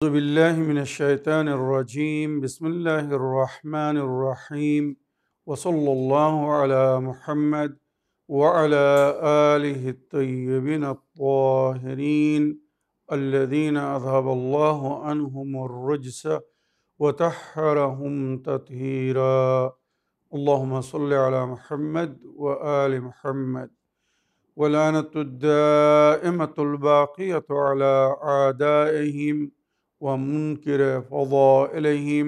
أعوذ بالله من الشيطان الرجيم بسم الله الرحمن الرحيم وصلى الله على محمد وعلى آله الطيبين الطاهرين الذين أذهب الله عنهم الرجس وطهرهم تطهيرا اللهم صل على محمد وآل محمد ولعنة الدائمة الباقية على أعدائهم ومنكر فضائلهم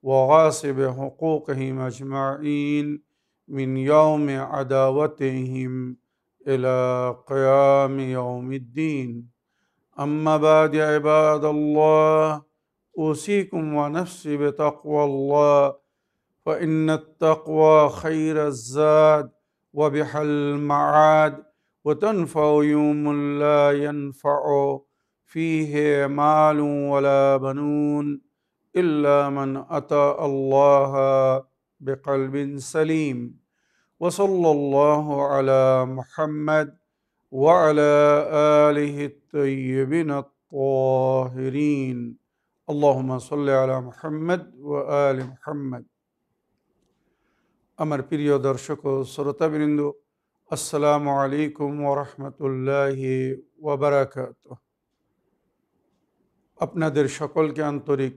وغاصب حقوقهم أجمعين من يوم عداوتهم إلى قيام يوم الدين. أما بعد عباد الله، أوصيكم ونفسي بتقوى الله، فإن التقوى خير الزاد وبح المعاد، وتنفع يوم لا ينفع فيه مال ولا بنون إلا من أتى الله بقلب سليم. وصلى الله على محمد وعلى آله الطيبين الطاهرين. اللهم صل على محمد وآل محمد। আমার প্রিয় দর্শক ও শ্রোতাবৃন্দ, আসসালামু আলাইকুম ওয়া রাহমাতুল্লাহি ওয়া বারাকাতুহু। আপনাদের সকলকে আন্তরিক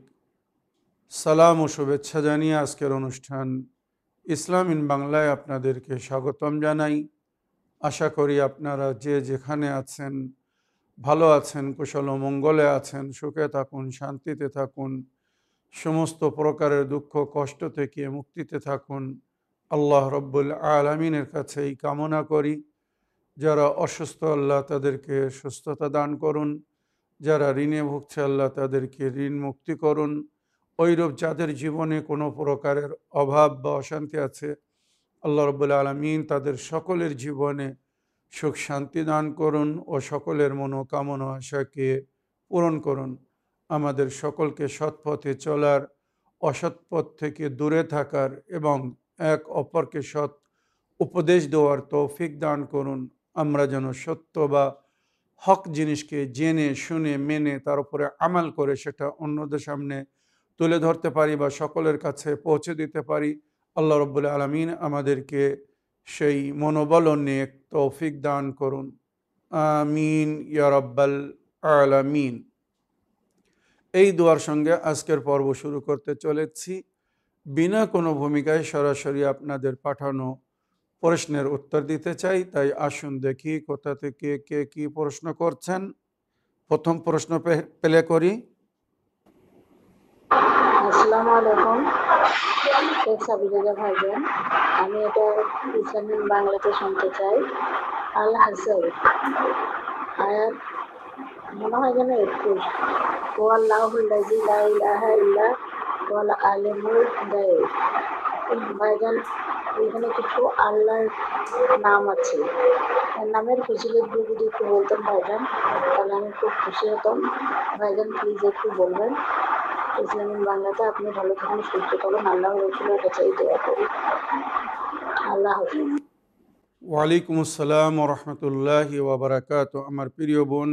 সালাম ও শুভেচ্ছা জানিয়ে আজকের অনুষ্ঠান ইসলাম ইন বাংলায় আপনাদেরকে স্বাগতম জানাই। আশা করি আপনারা যে যেখানে আছেন ভালো আছেন, কুশল ও মঙ্গলে আছেন, সুখে থাকুন, শান্তিতে থাকুন, সমস্ত প্রকারের দুঃখ কষ্ট থেকে মুক্তিতে থাকুন। আল্লাহ রব্বুল আলামিনের কাছে এই কামনা করি। যারা অসুস্থ, আল্লাহ তাদেরকে সুস্থতা দান করুন। যারা ঋণে ভুগছে, আল্লাহ তাদেরকে ঋণ মুক্তি করুন। ওইরূপ যাদের জীবনে কোনো প্রকারের অভাব বা অশান্তি আছে, আল্লাহ রব্বুল আলামিন তাদের সকলের জীবনে সুখ শান্তি দান করুন ও সকলের মনোকামনা আশাকে পূরণ করুন। আমাদের সকলকে সৎপথে চলার, অসৎ পথ থেকে দূরে থাকার এবং এক অপরকে সৎ উপদেশ দেওয়ার তৌফিক দান করুন। আমরা যেন সত্য বা হক জিনিসকে জেনে শুনে মেনে তার উপরে আমাল করে সেটা অন্যদের সামনে তুলে ধরতে পারি বা সকলের কাছে পৌঁছে দিতে পারি। আল্লাহ রব্বুল আলামিন আমাদেরকে সেই মনোবল ও নেক তৌফিক দান করুন। আমিন ইয়া রাব্বাল আলামিন। এই দোয়ার সঙ্গে আজকের পর্ব শুরু করতে চলেছি। বিনা কোনো ভূমিকায় সরাসরি আপনাদের পাঠানো প্রশ্নের উত্তর দিতে চাই। তাই আসুন দেখি কোথা থেকে কে কি প্রশ্ন করছেন। প্রথম প্রশ্ন প্লে করি। আসসালামু আলাইকুম শেখ সাবিরা ভাইজান, আমি এটা ইসলামিক বাংলাতে শুনতে চাই। আল হাসান আয়াত মনে হয় যেন 21, ও আল্লাহুল্লাযী লা ইলাহা ইল্লা ওয়াল আলিমুল গায়ব। ভাইজান, এখানে কিছু আল্লাহর নাম আছে, নামের ফজিলত যদি একটু বলতেন ভাইজান, তাহলে আমি খুব খুশি হতাম। ভাইজান প্লিজ একটু বলবেন। ইসলামিক বাংলাতে আপনি ভালো থাকুন, সুস্থ থাকুন, আল্লাহ রসুলের কাছে দোয়া করি। আল্লাহ হাফিজ। ওয়ালাইকুম আসসালাম ওয়া রাহমাতুল্লাহি ওয়া বারাকাতুহু। আমার প্রিয় বোন,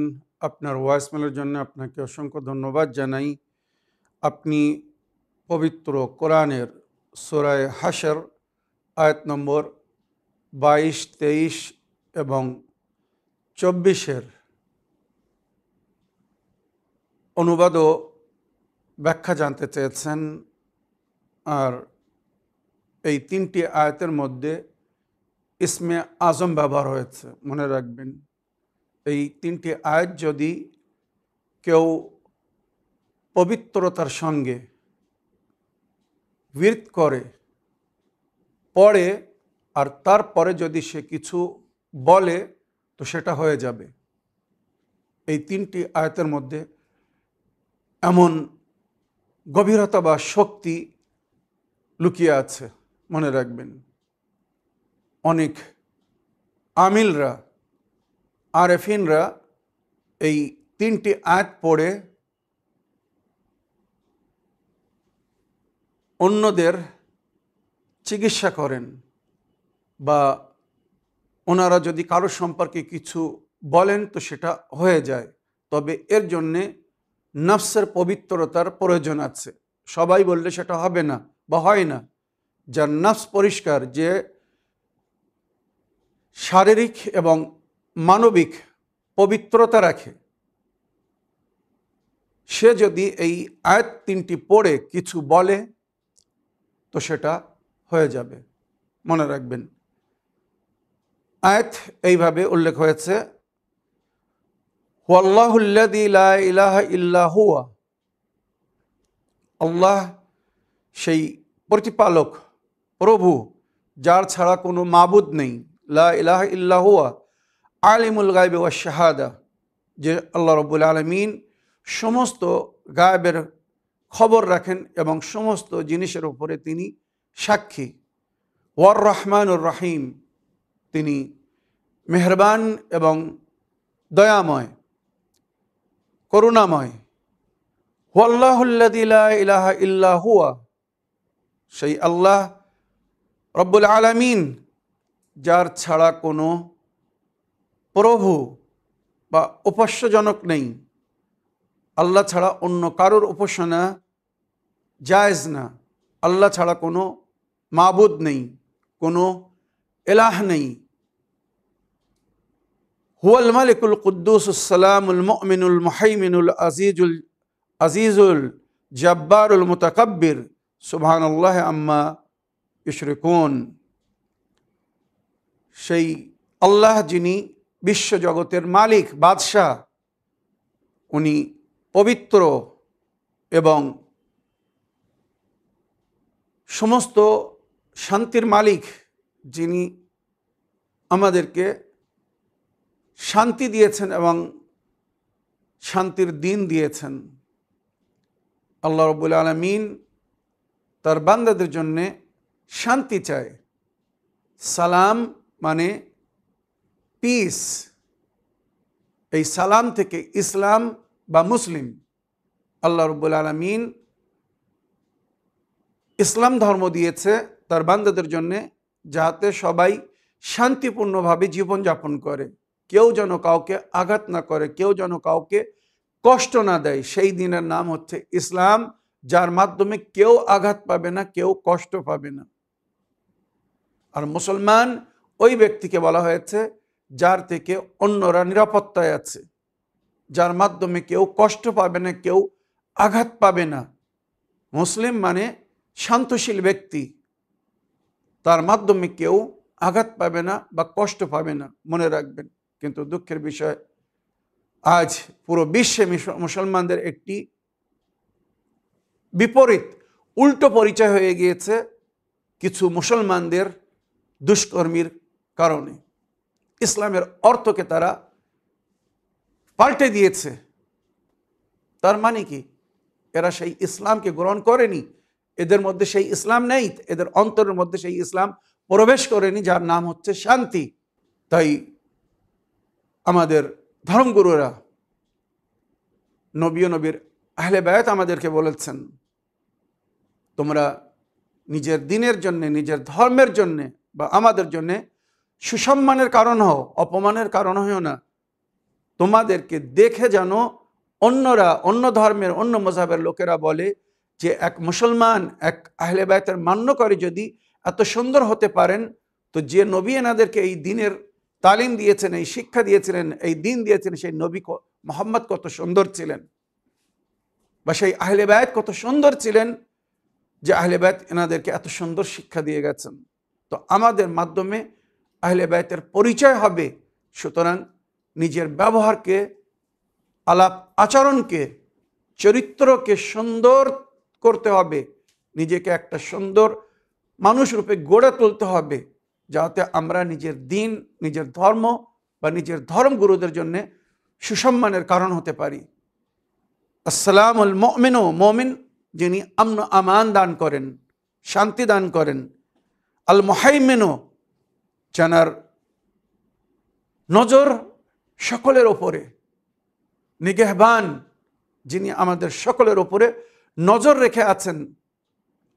আপনার ভয়েসমেলের জন্য আপনাকে অসংখ্য ধন্যবাদ জানাই। আপনি পবিত্র কোরআনের সূরা হাশর আয়াত নম্বর 22, 23 এবং 24 অনুবাদ ও ব্যাখ্যা জানতে চেয়েছেন। আর এই 3টি আয়াতের মধ্যে ইসমে আজম ব্যবহার হয়েছে, মনে রাখবেন। এই 3টি আয়াত যদি কেউ পবিত্রতার সঙ্গে বিরত করে, পড়ে, আর তারপরে যদি সে কিছু বলে তো সেটা হয়ে যাবে। এই 3টি আয়াতের মধ্যে এমন গভীরতা বা শক্তি লুকিয়ে আছে, মনে রাখবেন। অনেক আমিলরা, আরেফিনরা এই 3টি আয়াত পড়ে অন্যদের চিকিৎসা করেন, বা ওনারা যদি কারো সম্পর্কে কিছু বলেন তো সেটা হয়ে যায়। তবে এর জন্যে নফসের পবিত্রতার প্রয়োজন আছে। সবাই বললে সেটা হবে না বা হয় না। যার নফস পরিষ্কার, যে শারীরিক এবং মানবিক পবিত্রতা রাখে, সে যদি এই আয়াত 3টি পড়ে কিছু বলে তো সেটা হয়ে যাবে। মনে রাখবেন, আয়াত এইভাবে উল্লেখ হয়েছে, হুয়াল্লাহুল্লাযী লা ইলাহা ইল্লা হুয়া, আল্লাহ সেই প্রতিপালক, প্রভু, যার ছাড়া কোনো মাবুদ নেই। লা ইলাহা ইল্লা হুয়া আলিমুল গায়বি ওয়াশ শাহাদা, যে আল্লাহ রাব্বুল আলামিন সমস্ত গায়েবের খবর রাখেন এবং সমস্ত জিনিসের উপরে তিনি সাক্ষী। ওয়ার রহমানুর রহিম, তিনি মেহেরবান এবং দয়াময়, করুণাময়। হুয়াল্লাহুল্লাযী লা ইলাহা ইল্লা হুয়া, সেই আল্লাহ রব্বুল আলামিন, যার ছাড়া কোনো প্রভু বা উপাস্যজনক নেই। আল্লাহ ছাড়া অন্য কারোর উপাসনা জায়েজ না। আল্লাহ ছাড়া কোনো মাবুদ নেই, কোনো এলাহ নেই। হুয়াল মালিকুল কুদ্দুসুস সালামুল মুমিনুল মুহাইমিনুল আজিজুল জব্বারুল মুতাকাব্বির সুবহানাল্লাহি আম্মা ইউশরিকুন। সেই আল্লাহ যিনি বিশ্বজগতের মালিক, বাদশাহ, উনি পবিত্র এবং সমস্ত শান্তির মালিক, যিনি আমাদেরকে শান্তি দিয়েছেন এবং শান্তির দিন দিয়েছেন। আল্লাহ রাব্বুল আলামিন তার বান্দাদের জন্যে শান্তি চায়। সালাম মানে পিস। এই সালাম থেকে ইসলাম বা মুসলিম। আল্লাহ রাব্বুল আলামিন ইসলাম ধর্ম দিয়েছে তার বান্দাদের জন্যে, যাতে সবাই শান্তিপূর্ণভাবে জীবনযাপন করে, কেউ যেন কাউকে আঘাত না করে, কেউ যেন কাউকে কষ্ট না দেয়। সেই দিনের নাম হচ্ছে ইসলাম, যার মাধ্যমে কেউ আঘাত পাবে না, কেউ কষ্ট পাবে না। আর মুসলমান ওই ব্যক্তিকে বলা হয়েছে যার থেকে অন্যরা নিরাপত্তায় আছে, যার মাধ্যমে কেউ কষ্ট পাবে না, কেউ আঘাত পাবে না। মুসলিম মানে শান্তশীল ব্যক্তি, তার মাধ্যমে কেউ আঘাত পাবে না বা কষ্ট পাবে না, মনে রাখবেন। কিন্তু দুঃখের বিষয়, আজ পুরো বিশ্বে মুসলমানদের একটি বিপরীত, উল্টো পরিচয় হয়ে গিয়েছে কিছু মুসলমানদের দুষ্কর্মীর কারণে। ইসলামের অর্থকে তারা পাল্টে দিয়েছে। তার মানে কি? এরা সেই ইসলামকে গ্রহণ করেনি, এদের মধ্যে সেই ইসলাম নেই, এদের অন্তরের মধ্যে সেই ইসলাম প্রবেশ করেনি, যার নাম হচ্ছে শান্তি। তাই আমাদের ধর্মগুরুরা, নবী ও নবীর আহলে বায়াত আমাদেরকে বলেছেন, তোমরা নিজের দিনের জন্যে, নিজের ধর্মের জন্যে বা আমাদের জন্যে সুসম্মানের কারণ হও, অপমানের কারণ হও না। তোমাদেরকে দেখে যেন অন্যরা, অন্য ধর্মের, অন্য মযহাবের লোকেরা বলে যে এক মুসলমান, এক আহলে বায়াতের মান্যকারী যদি এত সুন্দর হতে পারেন, তো যে নবী এনাদেরকে এই দিনের তালিম দিয়েছেন, এই শিক্ষা দিয়েছিলেন, এই দিন দিয়েছেন, সেই নবী মুহাম্মদ কত সুন্দর ছিলেন, বা সেই আহলে বায়াত কত সুন্দর ছিলেন, যে আহলে বায়াত এনাদেরকে এত সুন্দর শিক্ষা দিয়ে গেছেন। তো আমাদের মাধ্যমে আহলে বায়াতের পরিচয় হবে। সুতরাং নিজের ব্যবহারকে, আলাপ আচরণকে, চরিত্রকে সুন্দর করতে হবে, নিজেকে একটা সুন্দর মানুষ রূপে গড়ে তুলতে হবে, যাতে আমরা নিজের দিন, নিজের ধর্ম বা নিজের ধর্মগুরুদের জন্য সুসম্মানের কারণ হতে পারি। আসসালামুল মুমিনু, মুমিন যিনি আমন আমান দান করেন, শান্তি দান করেন। আল মুহাইমিনু, জানার নজর সকলের ওপরে, নিগহবান, যিনি আমাদের সকলের ওপরে নজর রেখে আছেন।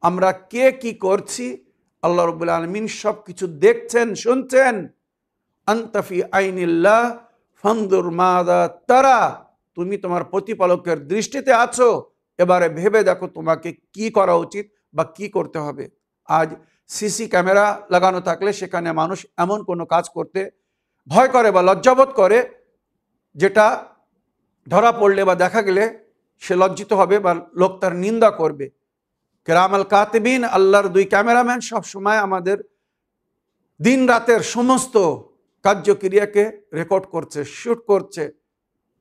আমরা কে কি করছি আল্লাহ রাব্বুল আলামিন সব কিছু দেখছেন, শুনছেন। আনতা ফি আইনিল্লাহ ফানজুর মাযা তারা, তুমি তোমার প্রতিপালকের দৃষ্টিতে আছো, এবারে ভেবে দেখো তোমাকে কি করা উচিত বা কি করতে হবে। আজ সিসি ক্যামেরা লাগানো থাকলে সেখানে মানুষ এমন কোনো কাজ করতে ভয় করে বা লজ্জাবোধ করে, যেটা ধরা পড়লে বা দেখা গেলে সে লজ্জিত হবে বা লোক তার নিন্দা করবে। কিরামাল কাতিবিন, আল্লাহর 2 ক্যামেরাম্যান সব সময় আমাদের দিন রাতের সমস্ত কার্যক্রিয়াকে রেকর্ড করছে, শুট করছে।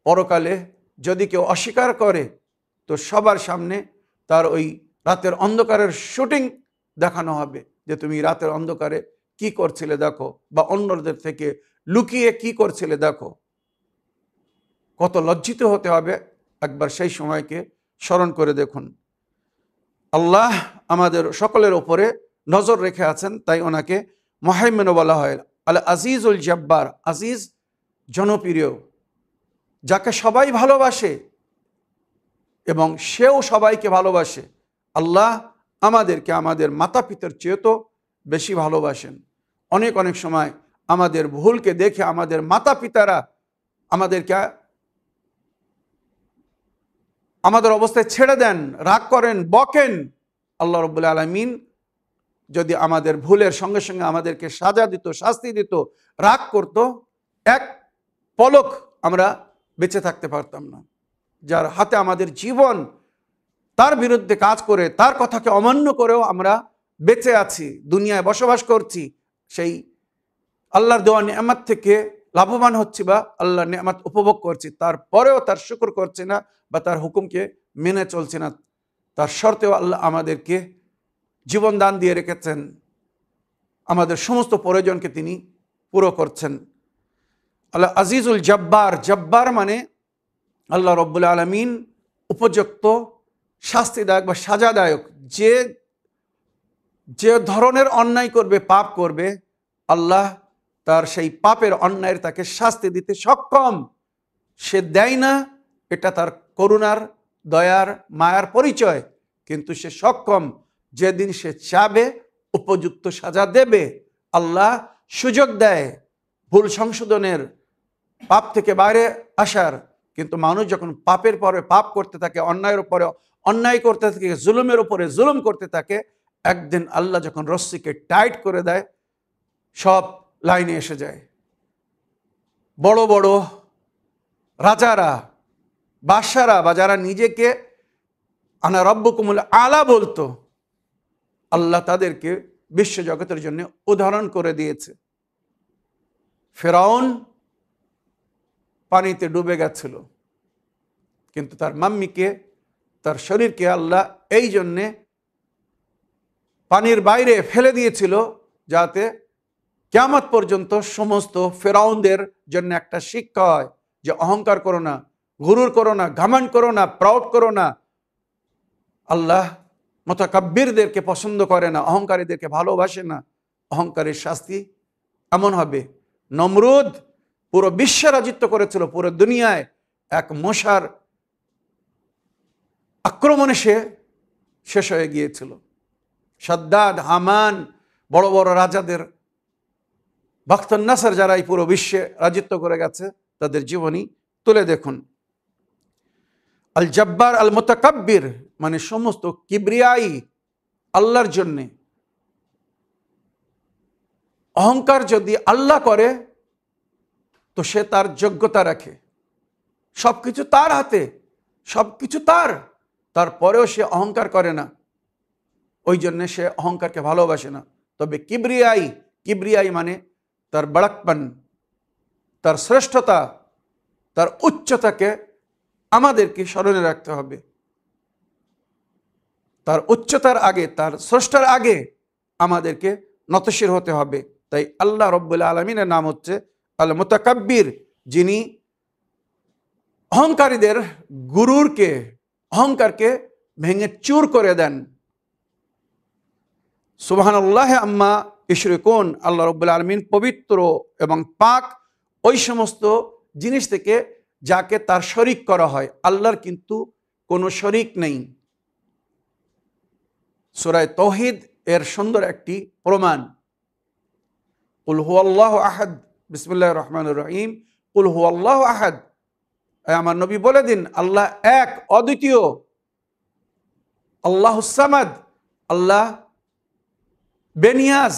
পরকালে যদি কেউ অস্বীকার করে তো সবার সামনে তার ওই রাতের অন্ধকারের শুটিং দেখানো হবে, যে তুমি রাতের অন্ধকারে কি করছিলে দেখো, বা অন্যদের থেকে লুকিয়ে কি করছিলে দেখো। কত লজ্জিত হতে হবে একবার সেই সময়কে স্মরণ করে দেখুন। আল্লাহ আমাদের সকলের ওপরে নজর রেখে আছেন, তাই ওনাকে মুহাইমিন বলা হয়। আল আজিজুল জব্বার, আজিজ জনপ্রিয়, যাকে সবাই ভালোবাসে এবং সেও সবাইকে ভালোবাসে। আল্লাহ আমাদেরকে আমাদের মাতা পিতার চেয়ে তো বেশি ভালোবাসেন। অনেক অনেক সময় আমাদের ভুলকে দেখে আমাদের মাতা পিতারা আমাদেরকে আমাদের অবস্থায় ছেড়ে দেন, রাগ করেন, বকেন। আল্লাহ রাব্বুল আলামিন যদি আমাদের ভুলের সঙ্গে সঙ্গে আমাদেরকে সাজা দিত, শাস্তি দিত, রাগ করত, এক পলক আমরা বেঁচে থাকতে পারতাম না। যার হাতে আমাদের জীবন, তার বিরুদ্ধে কাজ করে, তার কথাকে অমান্য করেও আমরা বেঁচে আছি, দুনিয়ায় বসবাস করছি, সেই আল্লাহর দেওয়া নেয়ামত থেকে লাভবান হচ্ছি বা আল্লাহর নেয়ামত উপভোগ করছি, তারপরেও তার শুকর করছি না বা তার হুকুমকে মেনে চলছি না। তার শর্তেও আল্লাহ আমাদেরকে জীবন দান দিয়ে রেখেছেন, আমাদের সমস্ত প্রয়োজনকে তিনি পুরো করছেন। আল্লাহ আজিজুল জব্বার, জব্বার মানে আল্লাহ রব্বুল আলামিন উপযুক্ত শাস্তিদায়ক বা সাজাদায়ক। যে ধরনের অন্যায় করবে, পাপ করবে, আল্লাহ তার সেই পাপের অন্যায়ের তাকে শাস্তি দিতে সক্ষম। সে দেয় না, এটা তার করুণার, দয়ার, মায়ার পরিচয়, কিন্তু সে সক্ষম। যেদিন সে চাবে উপযুক্ত সাজা দেবে। আল্লাহ সুযোগ দেয় ভুল সংশোধনের, পাপ থেকে বাইরে আসার, কিন্তু মানুষ যখন পাপের পরে পাপ করতে থাকে, অন্যায়ের উপরে অন্যায় করতে থাকে, জুলুমের উপরে জুলুম করতে থাকে, একদিন আল্লাহ যখন রস্সিকে টাইট করে দেয়, সব লাইনে এসে যায়। বড় বড় রাজারা, বাদশারা, বা যারা নিজেকে আনা রব্বুকুমুল আলা বলতো, আল্লাহ তাদেরকে বিশ্বজগতের জন্য উদাহরণ করে দিয়েছে। ফেরাউন পানিতে ডুবে গেছিল, কিন্তু তার মাম্মিকে, তার শরীরকে আল্লাহ এই জন্যে পানির বাইরে ফেলে দিয়েছিল, যাতে কিয়ামত পর্যন্ত সমস্ত ফেরাউনদের জন্য একটা শিক্ষা হয় যে অহংকার করো না, গুরুর করো না, ঘমন্ড করো না, প্রাউড করো না। আল্লাহ মুতাকাব্বিরদেরকে পছন্দ করে না, অহংকারীদেরকে ভালোবাসে না। অহংকারের শাস্তি এমন হবে। নমরুদ পুরো বিশ্বে রাজিত্ব করেছিল, পুরো দুনিয়ায় এক মশার আক্রমণে সে শেষ হয়ে গিয়েছিল। সাদ্দাদ, হামান, বড় বড় রাজাদের, বাখতুন নাসর, যারা এই পুরো বিশ্বে রাজিত্ব করে গেছে, তাদের জীবনী তুলে দেখুন। আল জব্বার আল মুতাকাব্বির মানে সমস্ত কিবরিয়াই আল্লাহর জন্যে। অহংকার যদি আল্লাহ করে তো সে তার যোগ্যতা রাখে, সবকিছু তার হাতে, সবকিছু তার, তারপরেও সে অহংকার করে না, ওই জন্য সে অহংকারকে ভালোবাসে না। তবে কিবরিয়াই মানে তার বড়কপন, তার শ্রেষ্ঠতা, তার উচ্চতাকে আমাদেরকে স্মরণে রাখতে হবে। তার উচ্চতার আগে, তার স্রষ্টার আগে আমাদেরকে নতশির হতে হবে। তাই আল্লাহ রব্বুল আলামিনের নাম হচ্ছে আল মুতাকাব্বির, যিনি অহংকারীদের গুরুরকে, অহংকারকে ভেঙে চুর করে দেন। সুবহানাল্লাহ আম্মা ইশরিকুন, আল্লাহ রব্বুল আলামিন পবিত্র এবং পাক ওই সমস্ত জিনিস থেকে যাকে তার শরিক করা হয়। আল্লাহর কিন্তু কোনো শরিক নেই। সূরা তাওহীদ এর সুন্দর একটি প্রমাণ। কুল হুয়াল্লাহু আহাদ, বিসমিল্লাহির রহমানির রহিম। কুল হুয়াল্লাহু আহাদ, আমার নবী বলে দিন, আল্লাহ এক, অদ্বিতীয়, আল্লাহুস সামাদ, আল্লাহ বেনিয়াজ,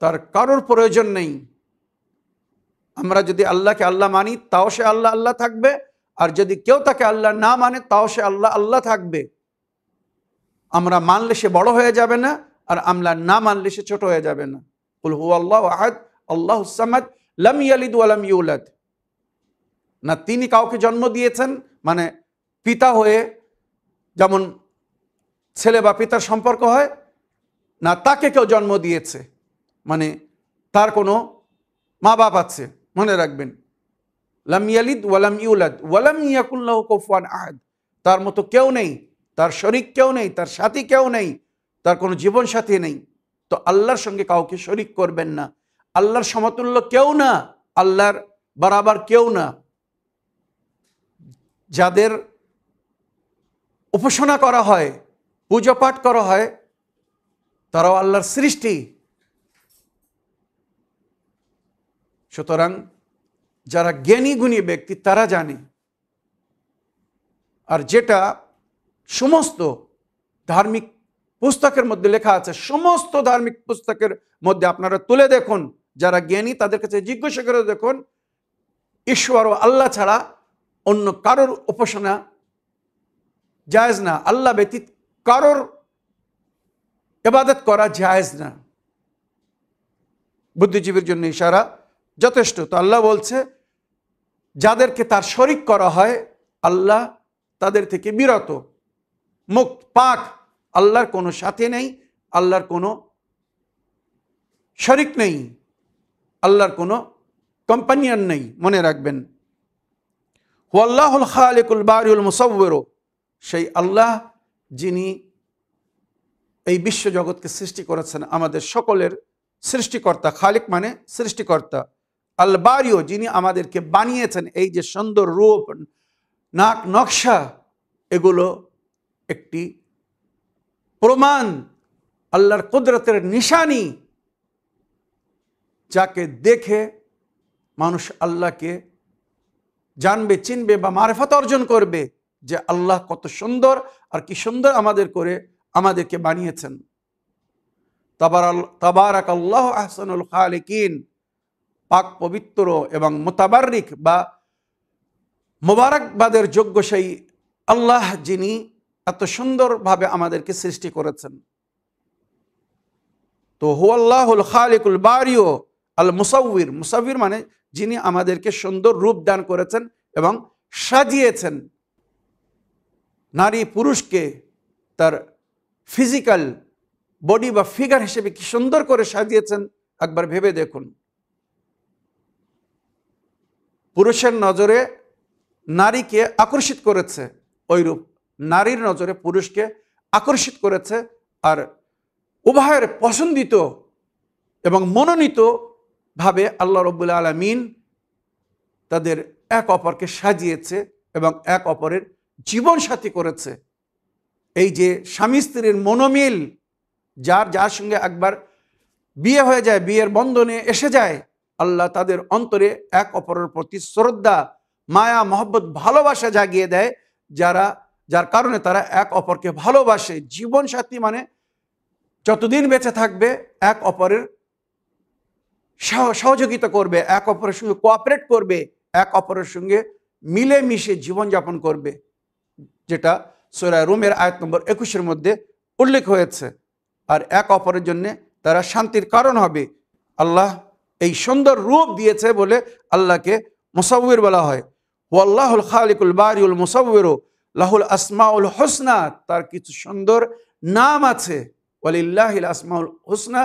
তার কারোর প্রয়োজন নেই। আমরা যদি আল্লাহকে আল্লাহ মানি তাও সে আল্লাহ আল্লাহ থাকবে, আর যদি কেউ তাকে আল্লাহ না মানে তাও সে আল্লাহ আল্লাহ থাকবে। আমরা মানলে সে বড় হয়ে যাবে না, আর আমরা না মানলে সে ছোট হয়ে যাবে না। কুল হুয়াল্লাহু আহাদ আল্লাহুস সামাদ লাম ইয়ালিদ ওয়া লাম ইউলাদ। না তিনি কাউকে জন্ম দিয়েছেন, মানে পিতা হয়ে যেমন ছেলে বা পিতার সম্পর্ক হয়, না তাকে কেউ জন্ম দিয়েছে, মানে তার কোনো মা বাপ আছে। মনে রাখবেন, লাম ইয়ালিদ ওয়া লাম ইউলাদ ওয়া লাম ইয়াকুল লাহু কুফুয়ান আহাদ। তার মতো কেউ নেই, তার শরীক কেউ নেই, তার সাথী কেউ নেই, তার কোনো জীবন সাথী নেই। তো আল্লাহর সঙ্গে কাউকে শরীক করবেন না। আল্লাহর সমতুল্য কেউ না, আল্লাহর বরাবর কেউ না। যাদের উপাসনা করা হয়, পূজা পাঠ করা হয়, তারাও আল্লাহর সৃষ্টি। সুতরাং যারা জ্ঞানী গুণী ব্যক্তি তারা জানে। আর যেটা সমস্ত ধার্মিক পুস্তকের মধ্যে লেখা আছে, সমস্ত ধার্মিক পুস্তকের মধ্যে আপনারা তুলে দেখুন, যারা জ্ঞানী তাদের কাছে জিজ্ঞাসা করে দেখুন, ঈশ্বর ও আল্লাহ ছাড়া অন্য কারোর উপাসনা জায়েজ না, আল্লাহ ব্যতীত কারোর ইবাদত করা জায়েজ না। বুদ্ধিজীবীর জন্য ইশারা যথেষ্ট। তো আল্লাহ বলছে, যাদেরকে তার শরীক করা হয় আল্লাহ তাদের থেকে বিরত, মুক্ত, পাক। আল্লাহর কোনো সাথী নেই, আল্লাহর কোনো শরীক নেই, আল্লাহর কোনো কম্পানিয়ন নেই। মনে রাখবেন, হুয়াল্লাহুল খালিকুল বারিউল মুসাউবির, সেই আল্লাহ যিনি এই বিশ্বজগৎকে সৃষ্টি করেছেন, আমাদের সকলের সৃষ্টিকর্তা। খালিক মানে সৃষ্টিকর্তা। আল বারিও, যিনি আমাদেরকে বানিয়েছেন। এই যে সুন্দর রূপ, নাক, নকশা, এগুলো একটি প্রমাণ, আল্লাহর কুদরতের নিশানি, যাকে দেখে মানুষ আল্লাহকে জানবে, চিনবে বা মারিফত অর্জন করবে যে আল্লাহ কত সুন্দর, আর কি সুন্দর আমাদেরকে বানিয়েছেন। তাবারাকাল্লাহু আহসানুল খালিকিন, পাক পবিত্র এবং মুতাবাররিক বা মোবারকবাদের যোগ্য সেই আল্লাহ, যিনি এত সুন্দরভাবে আমাদেরকে সৃষ্টি করেছেন। তো হুয়াল্লাহুল খালিকুল বারিও আল মুসাউবির, মুসাউবির মানে যিনি আমাদেরকে সুন্দর রূপ দান করেছেন এবং সাজিয়েছেন। নারী পুরুষকে তার ফিজিক্যাল বডি বা ফিগার হিসেবে কি সুন্দর করে সাজিয়েছেন, একবার ভেবে দেখুন। পুরুষের নজরে নারীকে আকর্ষিত করেছে, ওইরূপ নারীর নজরে পুরুষকে আকর্ষিত করেছে। আর উভয়ের পছন্দিত এবং মনোনীত ভাবে আল্লাহ রাব্বুল আলামিন তাদের এক অপরকে সাজিয়েছে এবং এক অপরের জীবন সাথী করেছে। এই যে স্বামী স্ত্রীর মনোমিল, যার সঙ্গে একবার বিয়ে হয়ে যায়, বিয়ের বন্ধনে এসে যায়, আল্লাহ তাদের অন্তরে এক অপরের প্রতি শ্রদ্ধা, মায়া, মহব্বত, ভালোবাসা জাগিয়ে দেয়, যার কারণে তারা এক অপরকে ভালোবাসে। জীবন সাথী মানে যতদিন বেঁচে থাকবে এক অপরের সহযোগিতা করবে, এক অপরের সঙ্গে কোঅপারেট করবে, এক অপরের সঙ্গে মিলেমিশে জীবনযাপন করবে, যেটা সূরা রুমের আয়াত নম্বর 21-এর মধ্যে উল্লেখ হয়েছে। আর এক অপরের জন্য তারা শান্তির কারণ হবে। আল্লাহ এই সুন্দর রূপ দিয়েছে বলে আল্লাহকে মুসাউবির বলা হয়। ওয়াল্লাহুল খালিকুল বারিউল মুসাউবিরু লাহুল আসমাউল হুসনা, তার কিছু সুন্দর নাম আছে। ওয়ালিল্লাহিল আসমাউল হুসনা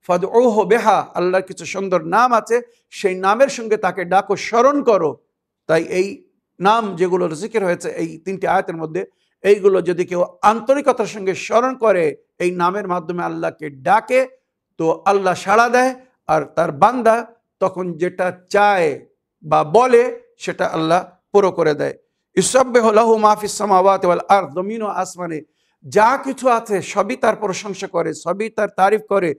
ফাদউহু বিহা, আল্লাহর কিছু সুন্দর নাম আছে, সেই নামের সঙ্গে তাকে ডাকো, স্মরণ করো। তাই এই নাম যেগুলোর জিকির হয়েছে এই 3টি আয়াতের মধ্যে, এইগুলো যদি কেউ আন্তরিকতার সঙ্গে স্মরণ করে, এই নামের মাধ্যমে আল্লাহকে ডাকে, তো আল্লাহ সাড়া দেয়। আর তার বান্দা তখন যেটা চায় বা বলে সেটা আল্লাহ পুরো করে দেয়। ইউসাব্বিহু লাহু মা ফিস সামাওয়াতি ওয়াল আরদ, জমিন ও আসমানে যা কিছু আছে সবই তার প্রশংসা করে, সবই তার তারিফ করে,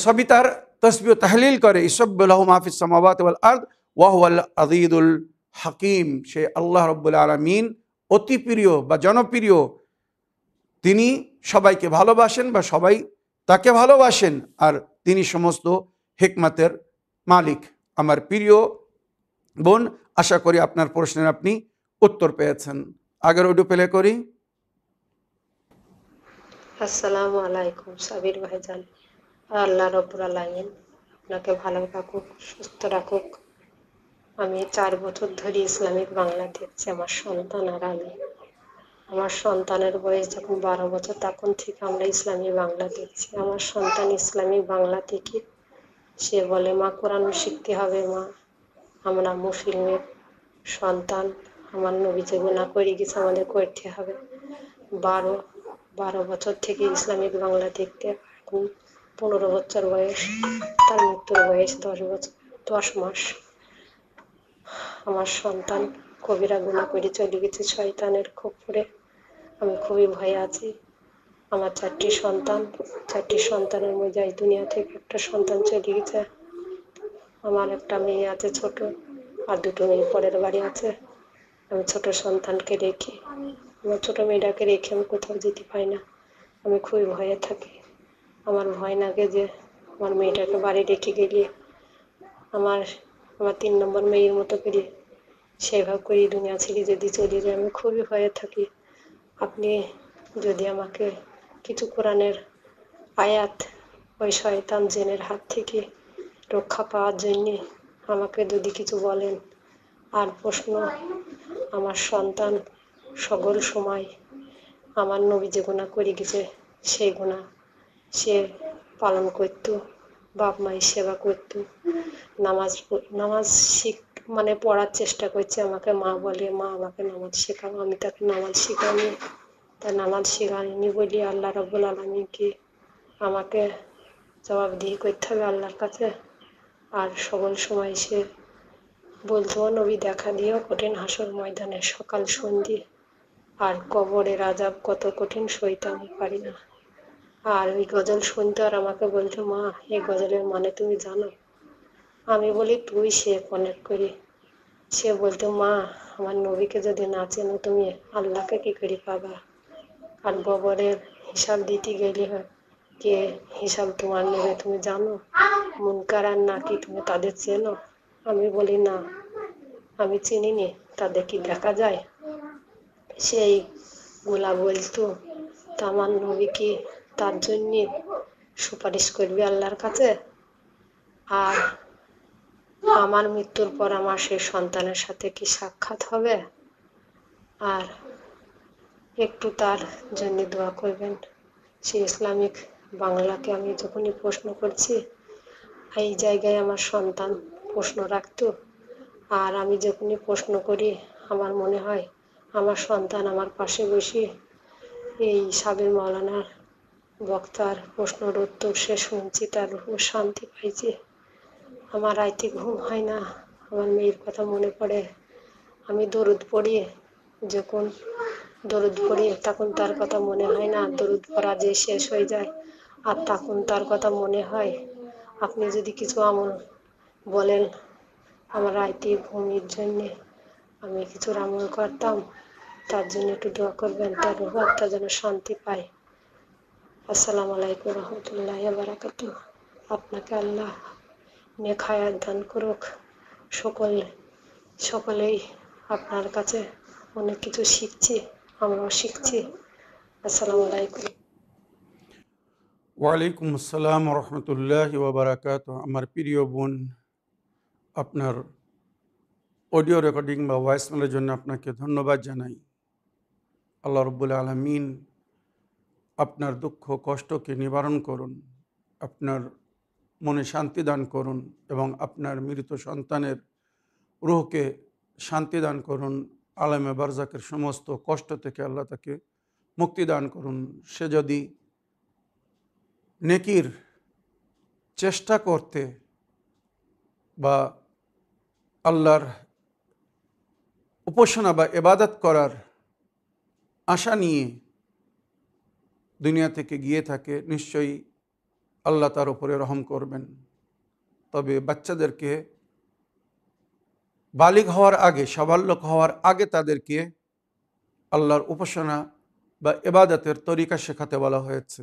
সবই তার তাসবিহ তাহলিল করে। ইউসাব্বিহু লাহু মা ফিস সামাওয়াতি ওয়াল আরদ ওয়া হুয়াল আযীযুল হাকিম, সে আল্লাহ রব্বুল আলামিন অতি প্রিয় বা জনপ্রিয়। তিনি সবাইকে ভালোবাসেন বা সবাই তাকে ভালোবাসেন, আর তিনি সমস্ত হিকমতের মালিক। আমার প্রিয় বোন, আশা করি আপনার প্রশ্নের আপনি উত্তর পেয়েছেন। আগের অডিও প্লে করি। আসসালামু আলাইকুম সাবির ভাইজান। আল্লাহ রব্বুল আলামিন আপনাকে ভালো রাখুক, সুস্থ রাখুক। আমি 4 বছর ধরে ইসলামিক বাংলা দেখছি, আমার সন্তান আর আমি। আমার সন্তানের বয়স যখন 12 বছর, তখন থেকে আমরা ইসলামিক বাংলা দেখছি। আমার সন্তান ইসলামিক বাংলা থেকে সে বলে, মা কোরআন শিখতে হবে, মা আমরা মুসলিমের সন্তান, আমার নবী যে গুনাহ করে গেছে আমাদের করতে হবে। 12 বছর থেকে ইসলামিক বাংলা দেখতে, এখন 15 বছর বয়স, তার মৃত্যুর বয়স 10 মাস। আমার সন্তান কবিরা গুনাহ করে চলে গেছে শয়তানের খপ্পরে। আমি খুবই ভয়ে আছি। আমার 4টি সন্তান, 4টি সন্তানের মধ্যে এই দুনিয়া থেকে একটা সন্তান চলে গেছে। আমার একটা মেয়ে আছে ছোট, আর 2টো মেয়ে পরের বাড়ি আছে। আমি ছোট সন্তানকে রেখে, আমার ছোট মেয়েটাকে রেখে আমি কোথাও যেতে পারি না। আমি খুবই ভয়ে থাকি। আমার ভয় লাগে যে আমার মেয়েটাকে বাড়ি রেখে গেলে আমার আমার 3 নম্বর মেয়ের মতো করে সেভাবে করে দুনিয়া ছেড়ে যদি চলে যায়, আমি খুবই ভয়ে থাকি। আপনি যদি আমাকে কিছু কোরআনের আয়াত ওই শয়তান জিনের হাত থেকে রক্ষা পাওয়ার জন্যে আমাকে যদি কিছু বলেন। আর প্রশ্ন, আমার সন্তান সকল সময় আমার নবী যে গুনাহ করে গেছে সেই গুনাহ সে পালন করত, বাপ মায়ের সেবা করত, নামাজ মানে পড়ার চেষ্টা করছে। আমাকে মা বলে, মা আমাকে নামাজ শেখাও। আমি তাকে নামাজ শেখাইনি। তা নামাজ শেখাইনি বলি আল্লাহ রাব্বুল আলামিনকে আমাকে জবাবদিহি করতে হবে আল্লাহর কাছে। আর সকল সময় সে বলতো, নবী দেখা দিও কঠিন হাসর ময়দানে সকাল সন্ধি, আর কবরের আযাব কত কঠিন সইতে আমি পারি না। আর ওই গজল শুনতো আর আমাকে বলতো, মা এই গজলের মানে তুমি জানো? আমি বলি তুই সে অনেক করি। সে বলতো, মা আমার নবীকে যদি না চেনো তুমি আল্লাহকে কি করে পাবা? আর কবরের হিসাব দিতে গেলে হয় কে হিসাব তোমার নেবে তুমি জানো? মুনকার আর নাকি তুমি তাদের চেনো? আমি বলি না, আমি চিনিনি, তাদের কি দেখা যায়? সেই গুলা বলতো। তা আমার নবী কি তার জন্যে সুপারিশ করবে আল্লাহর কাছে? আর আমার মৃত্যুর পর আমার সেই সন্তানের সাথে কি সাক্ষাৎ হবে? আর একটু তার জন্য দোয়া করবেন। সে ইসলামিক বাংলাকে আমি যখনই প্রশ্ন করছি, এই জায়গায় আমার সন্তান প্রশ্ন রাখতো। আর আমি যখনই প্রশ্ন করি আমার মনে হয় আমার সন্তান আমার পাশে বসে এই সাবের মাওলানার বক্তার প্রশ্নের উত্তর সে শুনছি, তার উপর শান্তি পাইছি। আমার রাইতে ঘুম হয় না, আমার মেয়ের কথা মনে পড়ে। আমি দরুদ পড়ি, যখন দরুদ পড়ি তখন তার কথা মনে হয় না, দরুদ পড়া যে শেষ হয়ে যায় আর তখন তার কথা মনে হয়। আপনি যদি কিছু আমল বলেন আমার রাইতে ঘুমের জন্যে, আমি কিছু আমল করতাম, তার জন্য একটু দোয়া করবেন, তার রূহটা যেন শান্তি পায়। আসসালামু আলাইকুম রহমতুল্লাহি ওয়া বারাকাতুহু। আপনাকে আল্লাহ নেক হায়াত দান করুক। সকলেই আপনার কাছে অনেক কিছু শিখছি, আমরাও শিখছি। আসসালামু আলাইকুম। ওয়ালাইকুম আসসালাম রহমতুল্লাহি ওয়া বারাকাতুহু। আমার প্রিয় বোন, আপনার অডিও রেকর্ডিং বা ভয়েসমেলের জন্য আপনাকে ধন্যবাদ জানাই। আল্লাহ রব্বুল আলামিন আপনার দুঃখ কষ্টকে নিবারণ করুন, আপনার মনে শান্তি দান করুন এবং আপনার মৃত সন্তানের রূহকে শান্তি দান করুন। আলেমে বারজাকের সমস্ত কষ্ট থেকে আল্লাহ তাকে মুক্তি দান করুন। সে যদি নেকির চেষ্টা করতে বা আল্লাহর উপাসনা বা ইবাদত করার আশা নিয়ে দুনিয়া থেকে গিয়ে থাকে, নিশ্চয়ই আল্লাহ তার উপরে রহম করবেন। তবে বাচ্চাদেরকে বালিগ হওয়ার আগে, সাবালক হওয়ার আগে তাদেরকে আল্লাহর উপাসনা বা ইবাদতের তরিকা শেখাতে বলা হয়েছে।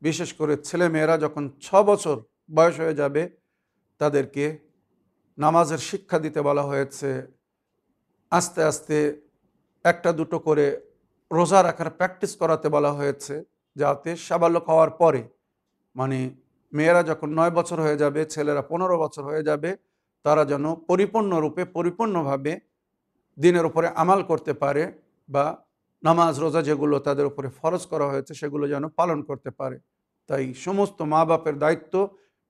বিশেষ করে ছেলে মেয়েরা যখন 6 বছর বয়স হয়ে যাবে তাদেরকে নামাজের শিক্ষা দিতে বলা হয়েছে। আস্তে আস্তে একটা দুটো করে রোজা রাখার প্র্যাকটিস করাতে বলা হয়েছে, যাতে সাবালক হওয়ার পরে, মানে মেয়েরা যখন 9 বছর হয়ে যাবে, ছেলেরা 15 বছর হয়ে যাবে, তারা যেন পরিপূর্ণভাবে দিনের উপরে আমাল করতে পারে, বা নামাজ রোজা যেগুলো তাদের উপরে ফরজ করা হয়েছে সেগুলো যেন পালন করতে পারে। তাই সমস্ত মা বাপের দায়িত্ব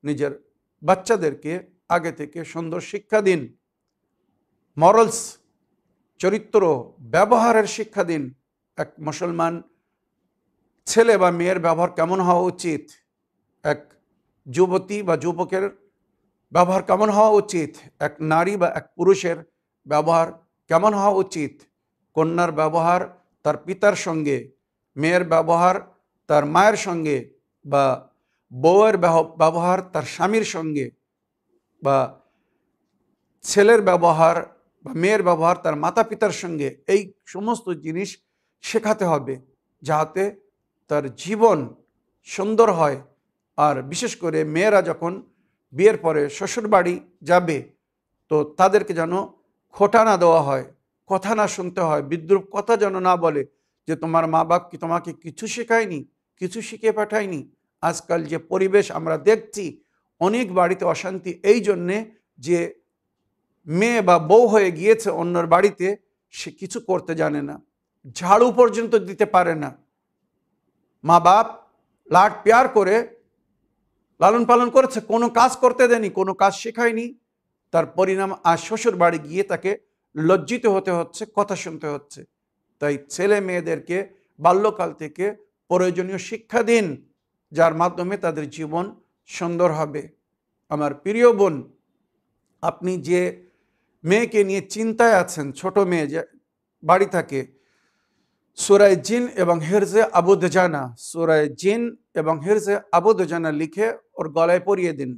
নিজের বাচ্চাদেরকে আগে থেকে সুন্দর শিক্ষা দিন, মরালস, চরিত্র, ব্যবহারের শিক্ষা দিন। এক মুসলমান ছেলে বা মেয়ের ব্যবহার কেমন হওয়া উচিত, এক যুবতী বা যুবকের ব্যবহার কেমন হওয়া উচিত, এক নারী বা এক পুরুষের ব্যবহার কেমন হওয়া উচিত, কন্যার ব্যবহার তার পিতার সঙ্গে, মেয়ের ব্যবহার তার মায়ের সঙ্গে, বা বউয়ের ব্যবহার তার স্বামীর সঙ্গে, বা ছেলের ব্যবহার বা মেয়ের ব্যবহার তার মাতা পিতার সঙ্গে, এই সমস্ত জিনিস শেখাতে হবে যাতে তার জীবন সুন্দর হয়। আর বিশেষ করে মেয়েরা যখন বিয়ের পরে শ্বশুরবাড়ি যাবে, তো তাদেরকে যেন খোঁটা না দেওয়া হয়, কথা না শুনতে হয়, বিদ্রূপ কথা যেন না বলে যে তোমার মা বাপ কি তোমাকে কিছু শেখায়নি, কিছু শিখিয়ে পাঠায়নি। আজকাল যে পরিবেশ আমরা দেখছি, অনেক বাড়িতে অশান্তি এই জন্যে যে মেয়ে বা বউ হয়ে গিয়েছে অন্যর বাড়িতে, সে কিছু করতে জানে না, ঝাড়ু পর্যন্ত দিতে পারে না। মা বাপ লাড প্যার করে লালন পালন করেছে, কোনো কাজ করতে দেয়নি, কোনো কাজ শেখায়নি। তার পরিণাম আজ শ্বশুর বাড়ি গিয়ে তাকে লজ্জিত হতে হচ্ছে, কথা শুনতে হচ্ছে। তাই ছেলে মেয়েদেরকে বাল্যকাল থেকে প্রয়োজনীয় শিক্ষা দিন, যার মাধ্যমে তাদের জীবন সুন্দর হবে। আমার প্রিয় বোন, আপনি যে মেয়েকে নিয়ে চিন্তায় আছেন, ছোট মেয়ে যে বাড়ি থাকে, সূরায়ে জিন এবং হিরজে আবু দুজানা, সূরায়ে জিন এবং হিরজে আবু দুজানা লিখে ওর গলায় পরিয়ে দিন।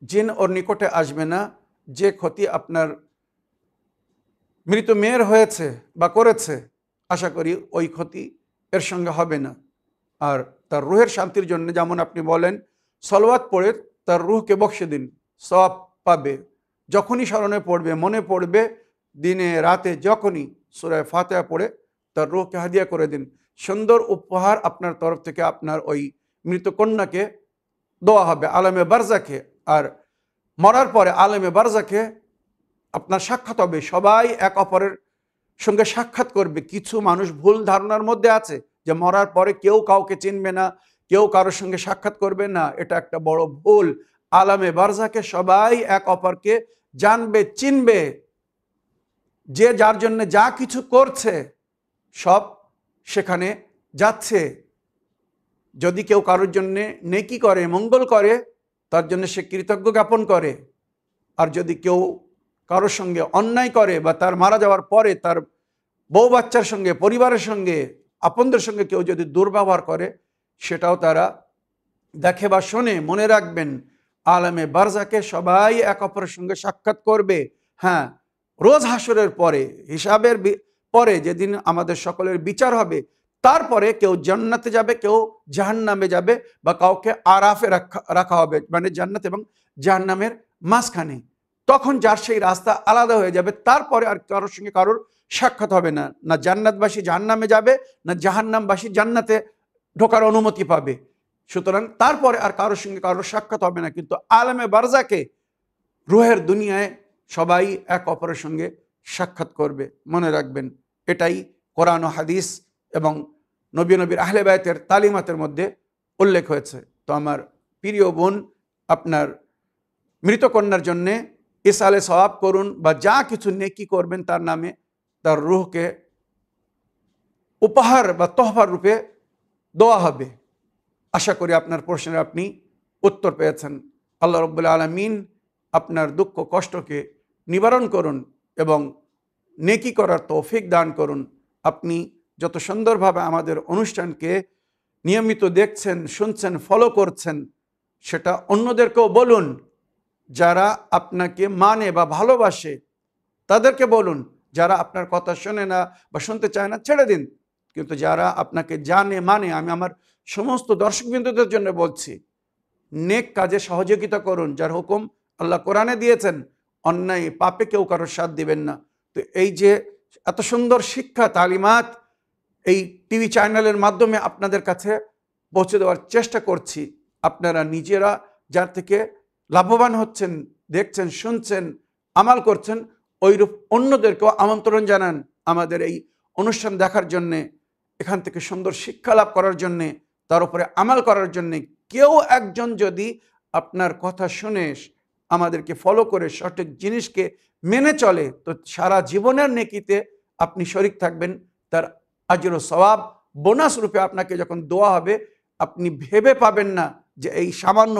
জিন ওর নিকটে আসবে না। যে ক্ষতি আপনার মৃত মেয়ের হয়েছে বা করেছে, আশা করি ওই ক্ষতি এর সঙ্গে হবে না। আর তার রুহের শান্তির জন্য যেমন আপনি বলেন সলাওয়াত পড়ে তার রুহকে বকশে দিন, সওয়াব পাবে। যখনই স্মরণে পড়বে, মনে পড়বে, দিনে রাতে যখনই সূরা ফাতিহা পড়ে তার রুহকে হাদিয়া করে দিন। সুন্দর উপহার আপনার তরফ থেকে আপনার ওই মৃত কন্যাকে দেওয়া হবে আলেমে বারজাকে। আর মরার পরে আলেমে বারজাকে আপনার সাক্ষাৎ হবে, সবাই এক অপরের সঙ্গে সাক্ষাৎ করবে। কিছু মানুষ ভুল ধারণার মধ্যে আছে যে মরার পরে কেউ কাউকে চিনবে না, কেউ কারোর সঙ্গে সাক্ষাৎ করবে না। এটা একটা বড় ভুল। আলামে বারজাকে সবাই এক অপরকে জানবে, চিনবে। যে যার জন্য যা কিছু করছে সব সেখানে যাচ্ছে। যদি কেউ কারোর জন্যে নেকি করে, মঙ্গল করে, তার জন্য সে কৃতজ্ঞ জ্ঞাপন করে। আর যদি কেউ কারোর সঙ্গে অন্যায় করে বা তার মারা যাওয়ার পরে তার বউ বাচ্চার সঙ্গে, পরিবারের সঙ্গে, আপনদের সঙ্গে কেউ যদি দুর্ব্যবহার করে, সেটাও তারা দেখে বা শোনে। মনে রাখবেন, আলেমে বারজাকে সবাই এক অপরের সঙ্গে সাক্ষাৎ করবে। হ্যাঁ, রোজ হাসরের পরে, হিসাবের পরে, যেদিন আমাদের সকলের বিচার হবে, তারপরে কেউ জান্নাতে যাবে, কেউ জাহান্নামে যাবে, বা কাউকে আরাফে রাখা হবে, মানে জান্নাত এবং জাহান্নামের মাঝখানে। তখন যার সেই রাস্তা আলাদা হয়ে যাবে। তারপরে আর কারোর সঙ্গে কারোর সাক্ষাৎ হবে না। না জান্নাতবাসী জাহান্নামে যাবে, না জাহান্নামবাসী জান্নাতে ঢোকার অনুমতি পাবে। সুতরাং তারপরে আর কারোর সঙ্গে কারোর সাক্ষাৎ হবে না। কিন্তু আলেমে বারজাকে রুহের দুনিয়ায় সবাই এক অপরের সঙ্গে সাক্ষাৎ করবে। মনে রাখবেন, এটাই কোরআন ও হাদিস এবং নবীর আহলে বায়তের তালিমাতের মধ্যে উল্লেখ হয়েছে। তো আমার প্রিয় বোন, আপনার মৃতকন্যার জন্যে ইসালে সওয়াব করুন, বা যা কিছু নেকি করবেন তার নামে তার রুহকে উপহার বা তোহফার রূপে দেওয়া হবে। আশা করি আপনার প্রশ্নের আপনি উত্তর পেয়েছেন। আল্লাহ রাব্বুল আলামিন আপনার দুঃখ কষ্টকে নিবারণ করুন এবং নেকি করার তৌফিক দান করুন। আপনি যত সুন্দরভাবে আমাদের অনুষ্ঠানকে নিয়মিত দেখছেন, শুনছেন, ফলো করছেন, সেটা অন্যদেরকেও বলুন। যারা আপনাকে মানে বা ভালোবাসে তাদেরকে বলুন, যারা আপনার কথা শোনে না বা শুনতে চায় না ছেড়ে দিন। কিন্তু যারা আপনাকে জানে মানে, আমি আমার সমস্ত দর্শকবৃন্দদের জন্য বলছি, নেক কাজে সহযোগিতা করুন। যার হুকুম আল্লাহ কোরআনে দিয়েছেন, অন্যায় পাপে কেউ কারোর সাথ দিবেন না। তো এই যে এত সুন্দর শিক্ষা তালিমাত এই টিভি চ্যানেলের মাধ্যমে আপনাদের কাছে পৌঁছে দেওয়ার চেষ্টা করছি, আপনারা নিজেরা যার থেকে লাভবান হচ্ছেন, দেখছেন, শুনছেন, আমাল করছেন, ওইরূপ অন্যদেরকেও আমন্ত্রণ জানান আমাদের এই অনুষ্ঠান দেখার জন্যে, এখান থেকে সুন্দর শিক্ষা লাভ করার জন্যে, তার উপরে আমাল করার জন্যে। কেউ একজন যদি আপনার কথা শুনে আমাদেরকে ফলো করে সঠিক জিনিসকে মেনে চলে, তো সারা জীবনের নেকিতে আপনি শরিক থাকবেন। তার আজর ও সওয়াব বোনাস রূপে আপনাকে যখন দোয়া হবে, আপনি ভেবে পাবেন না যে এই সামান্য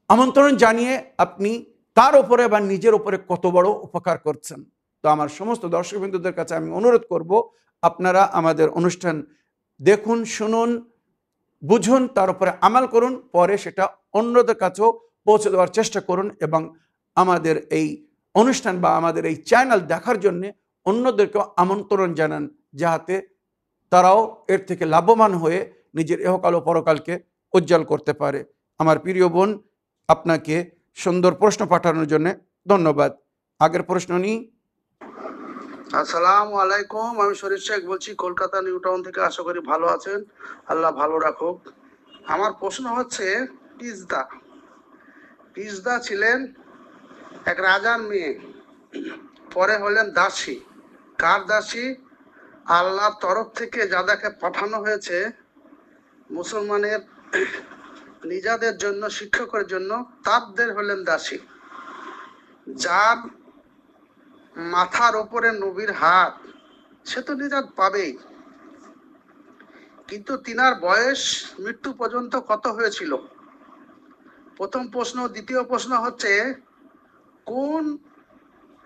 আমন্ত্রণ জানিয়ে আপনি তার উপরে বা নিজের উপরে কত বড় উপকার করছেন। তো আমার সমস্ত দর্শকবৃন্দদের কাছে আমি অনুরোধ করব, আপনারা আমাদের অনুষ্ঠান দেখুন, শুনুন, বুঝুন, তার উপরে আমাল করুন, পরে সেটা অন্যদের কাছেও পৌঁছে দেওয়ার চেষ্টা করুন এবং আমাদের এই অনুষ্ঠান বা আমাদের এই চ্যানেল দেখার জন্যে অন্যদেরকেও আমন্ত্রণ জানান, যাহাতে তারাও এর থেকে লাভবান হয়ে নিজের ইহকাল ও পরকালকে উজ্জ্বল করতে পারে। আমার প্রিয় বোন, আপনাকে সুন্দর প্রশ্ন পাঠানোর জন্য ধন্যবাদ। আগের প্রশ্ন নিই। আসসালামু আলাইকুম, আমি শরীফ শেখ বলছি কলকাতা নিউ টাউন থেকে। আশা করি ভালো আছেন, আল্লাহ ভালো রাখুক। আমার প্রশ্ন হচ্ছে, পিসদা ছিলেন এক রাজার মেয়ে, পরে হলেন দাসী। কার দাসী? আল্লাহর তরফ থেকে যাদেরকে পাঠানো হয়েছে মুসলমানের নিজাদের জন্য, শিক্ষকের জন্য, তাদের হলেন দাসী। যার মাথার ওপরে নবীর হাত, সে তো নিজাত পাবেই। কিন্তু তিনার বয়স মৃত্যু পর্যন্ত কত হয়েছিল? প্রথম প্রশ্ন। দ্বিতীয় প্রশ্ন হচ্ছে, কোন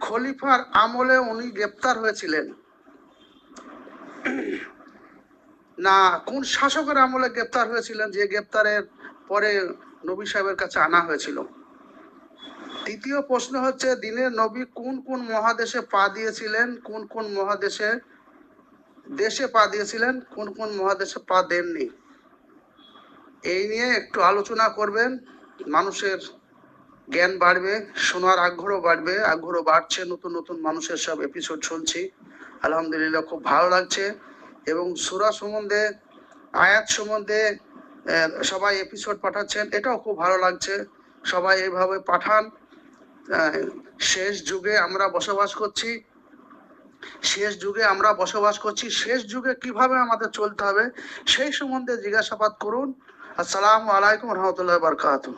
খলিফার আমলে উনি গ্রেপ্তার হয়েছিলেন, না কোন শাসকের আমলে গ্রেপ্তার হয়েছিলেন, যে গ্রেপ্তারের পরে নবী সাহেবের কাছে আনা হয়েছিল? তৃতীয় প্রশ্ন হচ্ছে, দিনের নবী কোন কোন মহাদেশে পা দিয়েছিলেন, কোন কোন দেশে পা দিয়েছিলেন, কোন কোন মহাদেশে পা দেননি? এই নিয়ে একটু আলোচনা করবেন, মানুষের জ্ঞান বাড়বে, শোনার আগ্রহ বাড়বে। আগ্রহ বাড়ছে, নতুন নতুন মানুষের সব এপিসোড শুনছি, আলহামদুলিল্লাহ খুব ভালো লাগছে। এবং সূরা সম্বন্ধে, আয়াত সম্বন্ধে সবাই এপিসোড পাঠাচ্ছেন, এটাও খুব ভালো লাগছে। সবাই এইভাবে পাঠান। শেষ যুগে আমরা বসবাস করছি, শেষ যুগে কিভাবে আমাদের চলতে হবে সেই সম্বন্ধে জিজ্ঞাসাবাদ করুন। আসসালামু আলাইকুম রহমতুল্লাহ বারকাতুহ।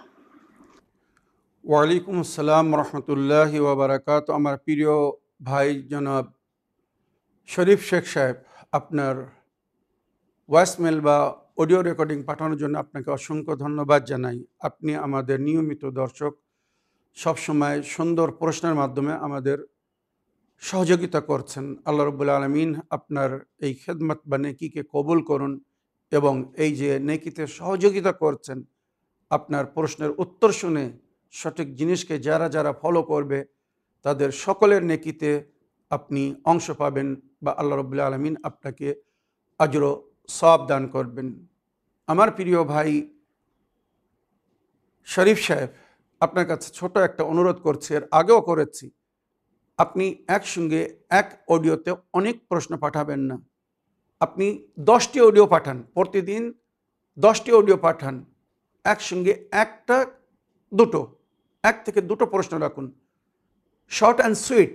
ওয়ালাইকুম আসসালাম রহমতুল্লাহি ওয়া বারাকাত। আমার প্রিয় ভাই জনাব শরীফ শেখ সাহেব, আপনার ভয়েসমেল বা অডিও রেকর্ডিং পাঠানোর জন্য আপনাকে অসংখ্য ধন্যবাদ জানাই। আপনি আমাদের নিয়মিত দর্শক, সবসময় সুন্দর প্রশ্নের মাধ্যমে আমাদের সহযোগিতা করছেন। আল্লাহ রাব্বুল আলামিন আপনার এই খেদমত বা নেকিকে কবুল করুন এবং এই যে নেকিতে সহযোগিতা করছেন, আপনার প্রশ্নের উত্তর শুনে সঠিক জিনিসকে যারা যারা ফলো করবে তাদের সকলের নেকিতে আপনি অংশ পাবেন বা আল্লাহ রাব্বুল আলামিন আপনাকে আজর ও সওয়াব দান করবেন। আমার প্রিয় ভাই শরীফ সাহেব, আপনার কাছে ছোট একটা অনুরোধ করছি, এর আগেও করেছি। আপনি একসঙ্গে এক অডিওতে অনেক প্রশ্ন পাঠাবেন না। আপনি 10টি অডিও পাঠান, প্রতিদিন 10টি অডিও পাঠান। একসঙ্গে একটা দুটো, 1 থেকে 2টো প্রশ্ন রাখুন। Short and sweet,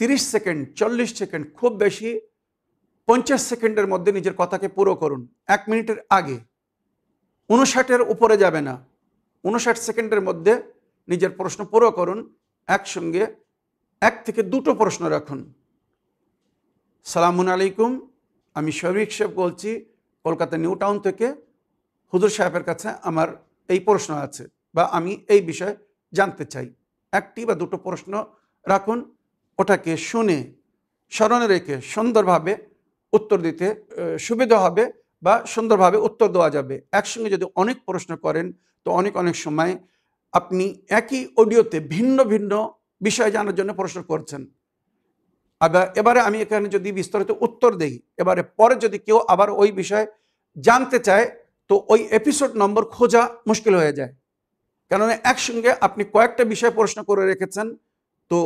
30 second, 40 second, খুব বেশি 50 সেকেন্ডের মধ্যে নিজের কথাকে পুরো করুন। 1 মিনিটের আগে, 59-এর উপরে যাবে না। 59 সেকেন্ডের মধ্যে নিজের প্রশ্ন পুরো করুন। একসঙ্গে 1 থেকে 2টো প্রশ্ন রাখুন। সালামুন আলাইকুম, আমি শরীফ সাহেব বলছি কলকাতা নিউ টাউন থেকে। হুজুর সাহেবের কাছে আমার এই প্রশ্ন আছে বা আমি এই বিষয়ে জানতে চাই। 1টি বা 2টো প্রশ্ন রাখুন, ওটাকে শুনে স্মরণে রেখে সুন্দরভাবে উত্তর দিতে সুবিধা হবে বা সুন্দরভাবে উত্তর দেওয়া যাবে। একসঙ্গে যদি অনেক প্রশ্ন করেন তো অনেক সময় আপনি একই অডিওতে ভিন্ন ভিন্ন বিষয় জানার জন্য প্রশ্ন করছেন। এবারে আমি এখানে যদি বিস্তারিত উত্তর দেই, এবারে পরে যদি কেউ আবার ওই বিষয়ে জানতে চায় তো ওই এপিসোড নম্বর খোঁজা মুশকিল হয়ে যায়। কেননা একসঙ্গে আপনি কয়েকটা বিষয় প্রশ্ন করে রেখেছেন, তো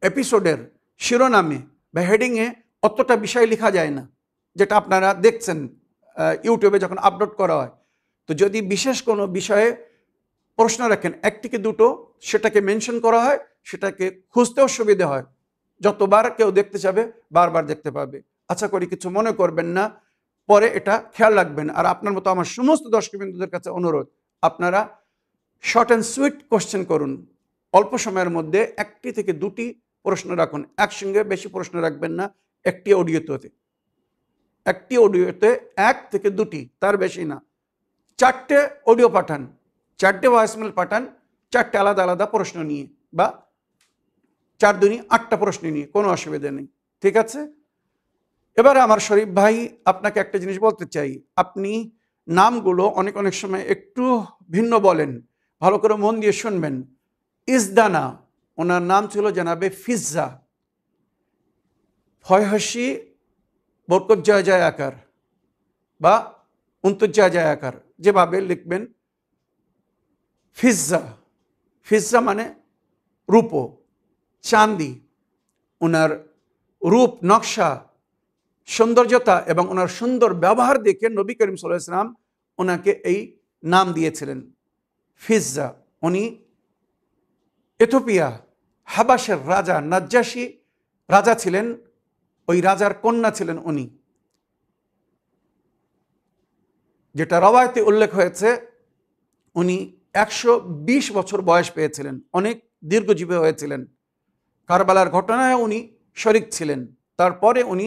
এপিসোডের শিরোনামে বা হেডিংয়ে অতটা বিষয় লেখা যায় না, যেটা আপনারা দেখছেন ইউটিউবে যখন আপলোড করা হয়। তো যদি বিশেষ কোনো বিষয়ে প্রশ্ন রাখেন, একটি কি দুটো, সেটাকে মেনশন করা হয়, সেটাকে খুঁজতেও সুবিধা হয়। যতবার কেউ দেখতে যাবে বারবার দেখতে পাবে। আশা করি কিছু মনে করবেন না, পরে এটা খেয়াল রাখবেন। আর আপনার মতো আমার সমস্ত দর্শকবৃন্দদের কাছে অনুরোধ, আপনারা শর্ট অ্যান্ড সুইট কোশ্চেন করুন। অল্প সময়ের মধ্যে একটি থেকে দুটি প্রশ্ন রাখুন, একসঙ্গে বেশি প্রশ্ন রাখবেন না। একটি অডিওতে এক থেকে দুটি, তার বেশি না। 4টে অডিও পাঠান, 4টে ভয়েসমেল পাঠান, 4টে আলাদা আলাদা প্রশ্ন নিয়ে, বা 4 দুনি 8টা প্রশ্ন নিয়ে, কোনো অসুবিধা নেই। ঠিক আছে? এবারে আমার শরীফ ভাই আপনাকে একটা জিনিস বলতে চাই। আপনি নামগুলো অনেক সময় একটু ভিন্ন বলেন, ভালো করে মন দিয়ে শুনবেন। ইসদানা, ওনার নাম ছিল জানাবে ফিজ্জা, ফয়হসি বরকত জয় জয় আকার বা অন্তর্জয় জয় আকার, যেভাবে লিখবেন। ফিজ্জা মানে রূপো, চাঁদি। ওনার রূপ, নকশা, সৌন্দর্যতা এবং ওনার সুন্দর ব্যবহার দেখে নবী করিম সাল্লাল্লাহু আলাইহি ওয়াসাল্লাম ওনাকে এই নাম দিয়েছিলেন ফিজ্জা। উনি ইথিওপিয়া হাবাসের রাজা নাজ্জাশী রাজা ছিলেন, ওই রাজার কন্যা ছিলেন উনি। যেটা রওয়ায়তে উল্লেখ হয়েছে, উনি 120 বছর বয়স পেয়েছিলেন, অনেক দীর্ঘজীবী হয়েছিলেন। কারবালার ঘটনায় উনি শরিক ছিলেন, তারপরে উনি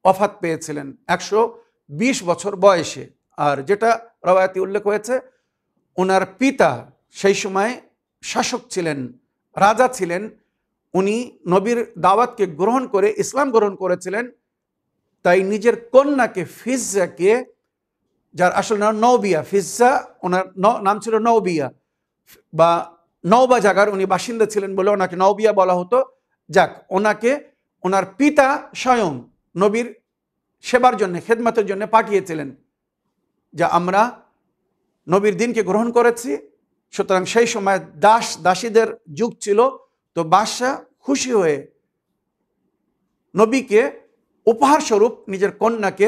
ওয়াফাত পেয়েছিলেন 120 বছর বয়সে। আর যেটা রওয়ায়তে উল্লেখ হয়েছে, ওনার পিতা সেই সময় শাসক ছিলেন, রাজা ছিলেন। উনি নবীর দাওয়াতকে গ্রহণ করে ইসলাম গ্রহণ করেছিলেন, তাই নিজের কন্যাকে ফিজ্জাকে, যার আসল নাম নওবিয়া, ফিজ্জা ওনার নাম ছিল নওবিয়া, বা নওবা জায়গার উনি বাসিন্দা ছিলেন বলে ওনাকে নওবিয়া বলা হতো। যাক, ওনাকে ওনার পিতা স্বয়ং নবীর সেবার জন্য, খেদমতের জন্য পাঠিয়েছিলেন, যা আমরা নবীর দিনকে গ্রহণ করেছি। সুতরাং সেই সময় দাসীদের যুগ ছিল, তো বাদশাহ খুশি হয়ে নবীকে উপহার স্বরূপ নিজের কন্যাকে,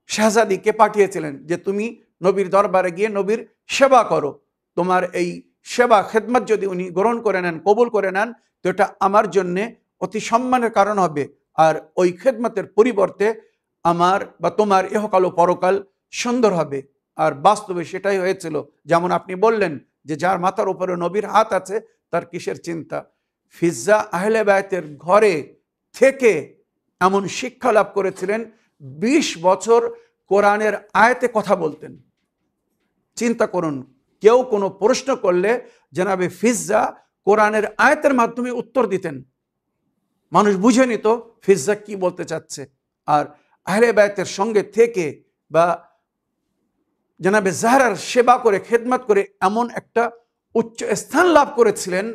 শাহজাদিকে পাঠিয়েছিলেন যে তুমি নবীর দরবারে গিয়ে নবীর সেবা করো। তোমার এই সেবা খেদমত যদি উনি গ্রহণ করে নেন, কবুল করে নেন, তো এটা আমার জন্যে অতি সম্মানের কারণ হবে। আর ওই খেদমতের পরিবর্তে আমার বা তোমার ইহকাল ও পরকাল সুন্দর হবে। আর বাস্তবে সেটাই হয়েছিল। যেমন আপনি বললেন যে যার মাথার উপরে নবীর হাত আছে তার কিসের চিন্তা। ফিজ্জা আহলে বায়তের ঘরে থেকে এমন শিক্ষা লাভ করেছিলেন, 20 বছর কোরআনের আয়াতে কথা বলতেন। চিন্তা করুন, কেউ কোনো প্রশ্ন করলে জনাবে ফিজ্জা কোরআনের আয়াতের মাধ্যমে উত্তর দিতেন, মানুষ বুঝে নিত ফিজ্জা কি বলতে চাচ্ছে। আর আহলে বায়তের সঙ্গে থেকে বা জনাবে জাহরার সেবা করে, খেদমত করে এমন একটা উচ্চ স্থান লাভ করেছিলেন,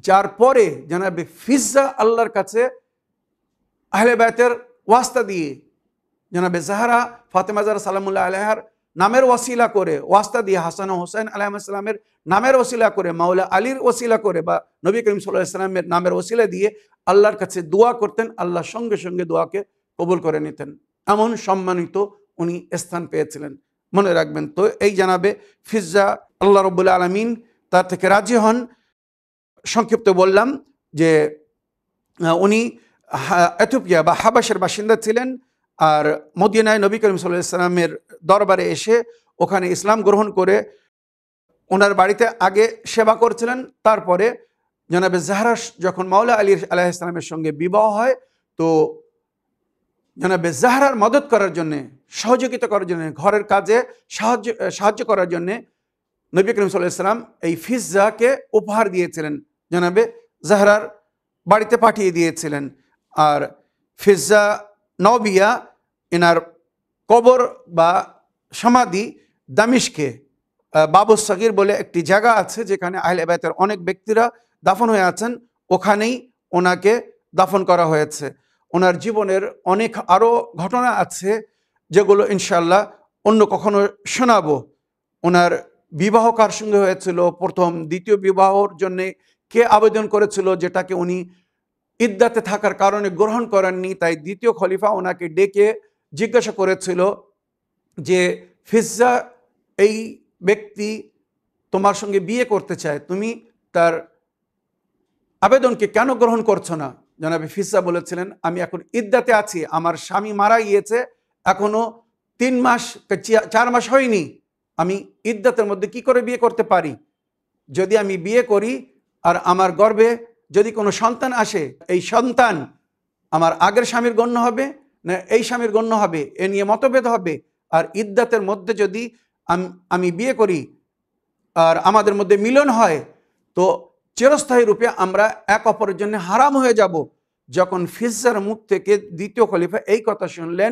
যার পরে জনাবে ফিজ্জা আল্লাহর কাছে আহলে বায়তের ওয়াস্তা দিয়ে, জনাবে জাহরা ফাতেমা জাহরা সালামুল্লাহ আলাইহার নামের ওসিলা করে, ওয়াস্তা দিয়ে, হাসান ও হোসেন আলাইহিসসালামের নামের ওসিলা করে, মাওলা আলীর ওসিলা করে, বা নবী করিম সাল্লাল্লাহু আলাইহি ওয়াসাল্লামের নামের ওসিলা দিয়ে আল্লাহর কাছে দোয়া করতেন। আল্লাহ সঙ্গে সঙ্গে দোয়াকে কবুল করে নিতেন। এমন সম্মানিত উনি স্থান পেয়েছিলেন, মনে রাখবেন। তো এই জানাবে ফিজ্জা, আল্লাহ রাব্বুল আলামিন তার থেকে রাজি হন। সংক্ষিপ্ত বললাম যে উনি ইথিওপিয়া বা হাবাসের বাসিন্দা ছিলেন, আর মদিনায় নবী করিম সাল্লাল্লাহু আলাইহি ওয়াসাল্লামের দরবারে এসে ওখানে ইসলাম গ্রহণ করে ওনার বাড়িতে আগে সেবা করছিলেন। তারপরে জনাবে জাহরা যখন মাওলা আলী আলাইহিস সালামের সঙ্গে বিবাহ হয়, তো জনাবে জাহরার মদত করার জন্যে, সহযোগিতা করার জন্য, ঘরের কাজে সাহায্য করার জন্যে নবী করিম সাল্লাল্লাহু আলাইহি ওয়াসাল্লাম এই ফিজ্জাকে উপহার দিয়েছিলেন, জনাবে জাহরার বাড়িতে পাঠিয়ে দিয়েছিলেন। আর ফিজ্জা নওবিয়া, এনার কবর বা সমাধি দামিশকে বাবুস সাগির বলে একটি জায়গা আছে যেখানে আহলে বায়তের অনেক ব্যক্তিরা দাফন হয়ে আছেন, ওখানেই ওনাকে দাফন করা হয়েছে। ওনার জীবনের অনেক আরও ঘটনা আছে যেগুলো ইনশাল্লাহ অন্য কখনো শোনাবো। ওনার বিবাহ কার সঙ্গে হয়েছিল, প্রথম দ্বিতীয় বিবাহর জন্যে কে আবেদন করেছিল যেটাকে উনি ইদ্দাতে থাকার কারণে গ্রহণ করেননি, তাই দ্বিতীয় খলিফা ওনাকে ডেকে জিজ্ঞাসা করেছিল যে ফিজ্জা এই ব্যক্তি তোমার সঙ্গে বিয়ে করতে চায়, তুমি তার আবেদনকে কেন গ্রহণ করছো না? জনাবে ফিজ্জা বলেছিলেন, আমি এখন ইদ্দাতে আছি, আমার স্বামী মারা গিয়েছে, এখনো 3 মাস 4 মাস হয়নি, আমি ইদ্দাতের মধ্যে কি করে বিয়ে করতে পারি? যদি আমি বিয়ে করি আর আমার গর্ভে যদি কোনো সন্তান আসে, এই সন্তান আমার আগের স্বামীর গণ্য হবে না এই স্বামীর গণ্য হবে, এ নিয়ে মতভেদ হবে। আর ইদ্দাতের মধ্যে যদি আমি বিয়ে করি আর আমাদের মধ্যে মিলন হয়, তো চিরস্থায়ী রূপে আমরা এক অপরের জন্য হারাম হয়ে যাব। যখন ফিজ্জার মুখ থেকে দ্বিতীয় খলিফা এই কথা শুনলেন,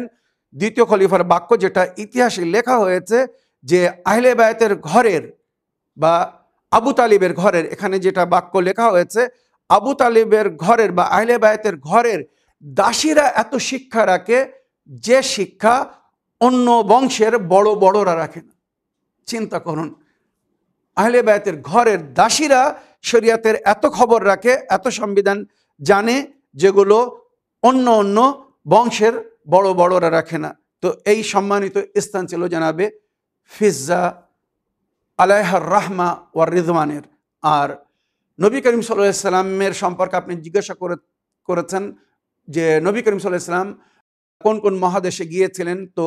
দ্বিতীয় খলিফার বাক্য যেটা ইতিহাসে লেখা হয়েছে যে আহলে বায়তের ঘরের বা আবু তালিবের ঘরের, এখানে যেটা বাক্য লেখা হয়েছে, আবু তালিবের ঘরের বা আহলে বায়তের ঘরের দাসীরা এত শিক্ষা রাখে যে শিক্ষা অন্য বংশের বড় বড়রা রাখে না। চিন্তা করুন, আহলে বায়তের ঘরের দাসীরা শরিয়াতের এত খবর রাখে, এত সংবিধান জানে যেগুলো অন্য অন্য বংশের বড় বড়রা রাখে না। তো এই সম্মানিত স্থান ছিল জনাবে ফিজ্জা আলাইহার রাহমা ওয়ার রিদওয়ানের। আর নবী করিম সাল্লাল্লাহু আলাইহি সাল্লামের সম্পর্কে আপনি জিজ্ঞাসা করেছেন যে নবী করিম সাল্লাল্লাহু আলাইহি সাল্লাম কোন কোন মহাদেশে গিয়েছিলেন, তো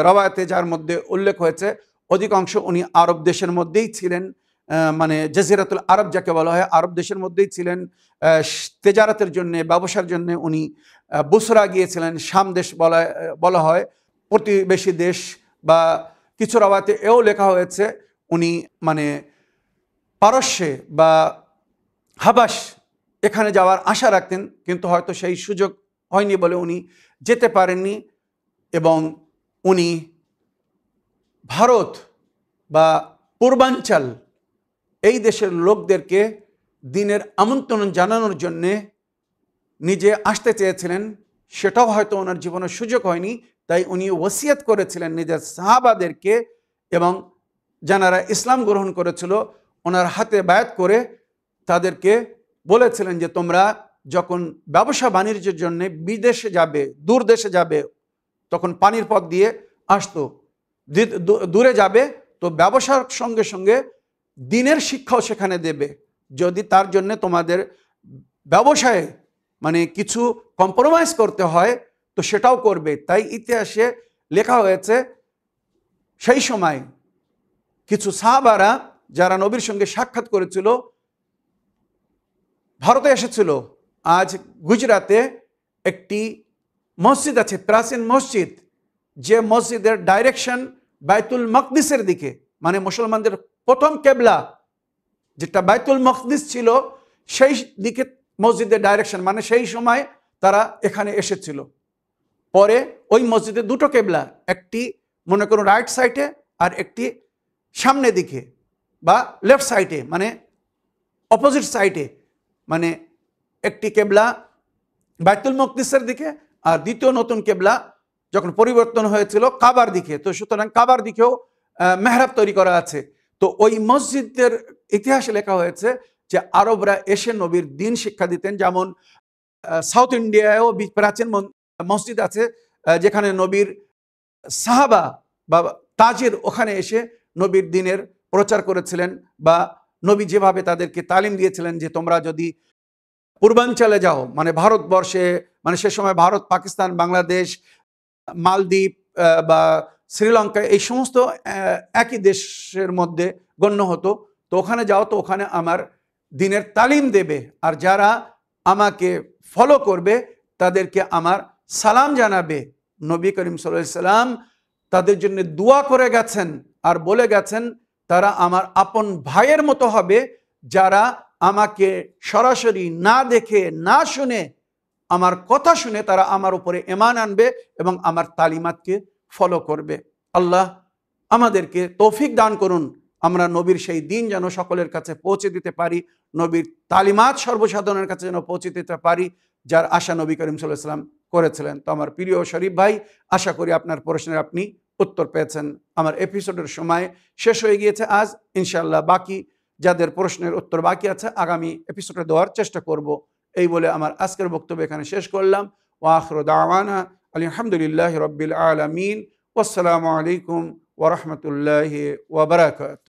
রওয়ায়াতে যার মধ্যে উল্লেখ হয়েছে অধিকাংশ উনি আরব দেশের মধ্যেই ছিলেন, মানে জাজিরাতুল আরব যাকে বলা হয়, আরব দেশের মধ্যেই ছিলেন। তেজারাতের জন্য, ব্যবসার জন্য উনি বুসরা গিয়েছিলেন, শাম দেশ বলা হয়, প্রতিবেশী দেশ, বা কিছু রওয়ায়াতে এও লেখা হয়েছে উনি মানে পারস্যে বা হাবাস এখানে যাওয়ার আশা রাখতেন, কিন্তু হয়তো সেই সুযোগ হয়নি বলে উনি যেতে পারেননি। এবং উনি ভারত বা পূর্বাঞ্চল এই দেশের লোকদেরকে দিনের আমন্ত্রণ জানানোর জন্যে নিজে আসতে চেয়েছিলেন, সেটাও হয়তো ওনার জীবনের সুযোগ হয়নি, তাই উনি ওসিয়ত করেছিলেন নিজের সাহাবাদেরকে এবং যারা ইসলাম গ্রহণ করেছিল ওনার হাতে বায়াত করে তাদেরকে বলেছিলেন যে তোমরা যখন ব্যবসা বাণিজ্যের জন্য বিদেশে যাবে, দূর দেশে যাবে, তখন পানির পথ দিয়ে আসতো, দূরে যাবে তো ব্যবসার সঙ্গে সঙ্গে দিনের শিক্ষাও সেখানে দেবে। যদি তার জন্য তোমাদের ব্যবসায় মানে কিছু কম্প্রোমাইজ করতে হয় তো সেটাও করবে। তাই ইতিহাসে লেখা হয়েছে সেই সময় কিছু সাহাবারা যারা নবীর সঙ্গে সাক্ষাৎ করেছিল ভারতে এসেছিল। আজ গুজরাতে একটি মসজিদ আছে, প্রাচীন মসজিদ, যে মসজিদের ডাইরেকশন বাইতুল মকদিসের দিকে, মানে মুসলমানদের প্রথম কেবলা যেটা বাইতুল মকদিস ছিল সেই দিকে মসজিদের ডাইরেকশন, মানে সেই সময় তারা এখানে এসেছিল। পরে ওই মসজিদে দুটো কেবলা, একটি মনে করুন রাইট সাইডে আর একটি সামনে দিকে বা লেফট সাইডে, মানে অপোজিট সাইডে, মানে একটি কেবলা বাইতুল মকদিসের দিকে আর দ্বিতীয় নতুন কেবলা যখন পরিবর্তন হয়েছিল কাবার দিকে। তো সুতরাং কাবার দিকেও মেহরাব তৈরি করা আছে। তো ওই মসজিদের ইতিহাসে লেখা হয়েছে যে আরবরা এসে নবীর দিন শিক্ষা দিতেন। যেমন সাউথ ইন্ডিয়ায়ও প্রাচীন মসজিদ আছে যেখানে নবীর সাহাবা বা তাজির ওখানে এসে নবীর দিনের প্রচার করেছিলেন, বা নবী যেভাবে তাদেরকে তালিম দিয়েছিলেন যে তোমরা যদি পূর্বাঞ্চলে যাও, মানে ভারতবর্ষে, মানে সে সময় ভারত, পাকিস্তান, বাংলাদেশ, মালদ্বীপ বা শ্রীলঙ্কা এই সমস্ত একই দেশের মধ্যে গণ্য হতো, তো ওখানে যাও, তো ওখানে আমার দিনের তালিম দেবে, আর যারা আমাকে ফলো করবে তাদেরকে আমার সালাম জানাবে। নবী করিম সাল্লাল্লাহু আলাইহি সাল্লাম তাদের জন্য দোয়া করে গেছেন আর বলে গেছেন তারা আমার আপন ভাইয়ের মতো হবে, যারা আমাকে সরাসরি না দেখে না শুনে আমার কথা শুনে তারা আমার উপরে ঈমান আনবে এবং আমার তালিমাতকে ফলো করবে। আল্লাহ আমাদেরকে তৌফিক দান করুন আমরা নবীর সেই দিন যেন সকলের কাছে পৌঁছে দিতে পারি, নবীর তালিমাত সর্বসাধারণের কাছে যেন পৌঁছে দিতে পারি, যার আশা নবী করিম সাল্লাল্লাহু আলাইহি ওয়াসাল্লাম করেছিলেন। তো আমার প্রিয় শরীফ ভাই, আশা করি আপনার প্রশ্নের আপনি উত্তর পেয়েছেন। আমার এপিসোডের সময় শেষ হয়ে গিয়েছে আজ। ইনশাআল্লাহ বাকি যাদের প্রশ্নের উত্তর বাকি আছে আগামী এপিসোডে দেওয়ার চেষ্টা করব। এই বলে আমার আজকের বক্তব্য এখানে শেষ করলাম। ওয়া আখিরু দাওয়ানা আলহামদুলিল্লাহি রাব্বিল আলামিন। ওয়াসসালামু আলাইকুম ওয়া রাহমাতুল্লাহি ওয়া বারাকাতুহু।